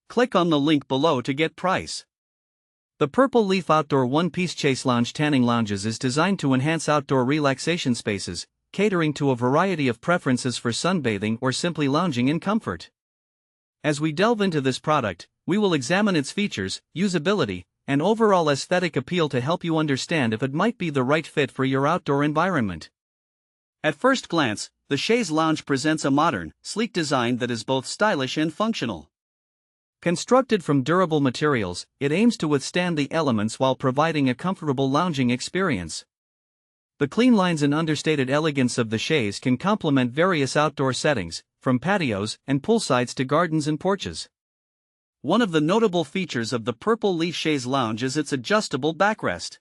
Click on the link below to get price. The Purple Leaf Outdoor One-Piece Chaise Lounge Tanning Lounges is designed to enhance outdoor relaxation spaces, catering to a variety of preferences for sunbathing or simply lounging in comfort. As we delve into this product, we will examine its features, usability, and overall aesthetic appeal to help you understand if it might be the right fit for your outdoor environment. At first glance, the Chaise Lounge presents a modern, sleek design that is both stylish and functional. Constructed from durable materials, it aims to withstand the elements while providing a comfortable lounging experience. The clean lines and understated elegance of the Chaise can complement various outdoor settings, from patios and poolsides to gardens and porches. One of the notable features of the Purple Leaf Chaise Lounge is its adjustable backrest.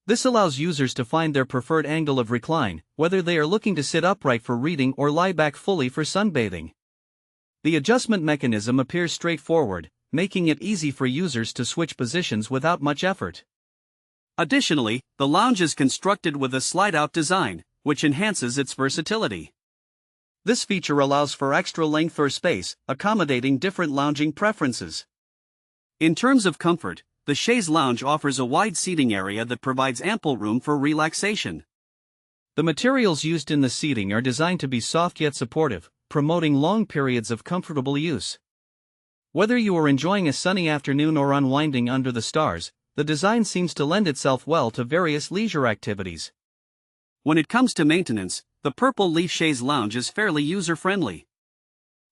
This allows users to find their preferred angle of recline, whether they are looking to sit upright for reading or lie back fully for sunbathing. The adjustment mechanism appears straightforward, making it easy for users to switch positions without much effort. Additionally, the lounge is constructed with a slide-out design, which enhances its versatility. This feature allows for extra length or space, accommodating different lounging preferences. In terms of comfort, the Chaise Lounge offers a wide seating area that provides ample room for relaxation. The materials used in the seating are designed to be soft yet supportive, promoting long periods of comfortable use. Whether you are enjoying a sunny afternoon or unwinding under the stars, the design seems to lend itself well to various leisure activities. When it comes to maintenance, the Purple Leaf Chaise Lounge is fairly user-friendly.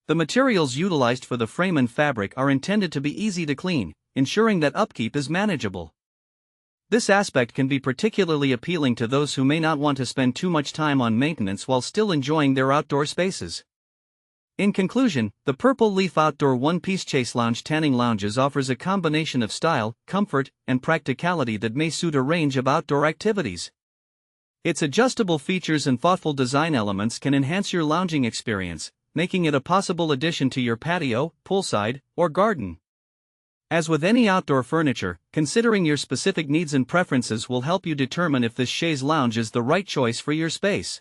The materials utilized for the frame and fabric are intended to be easy to clean, ensuring that upkeep is manageable. This aspect can be particularly appealing to those who may not want to spend too much time on maintenance while still enjoying their outdoor spaces. In conclusion, the Purple Leaf Outdoor One-Piece Chaise Lounge Tanning Lounges offers a combination of style, comfort, and practicality that may suit a range of outdoor activities. Its adjustable features and thoughtful design elements can enhance your lounging experience, making it a possible addition to your patio, poolside, or garden. As with any outdoor furniture, considering your specific needs and preferences will help you determine if this chaise lounge is the right choice for your space.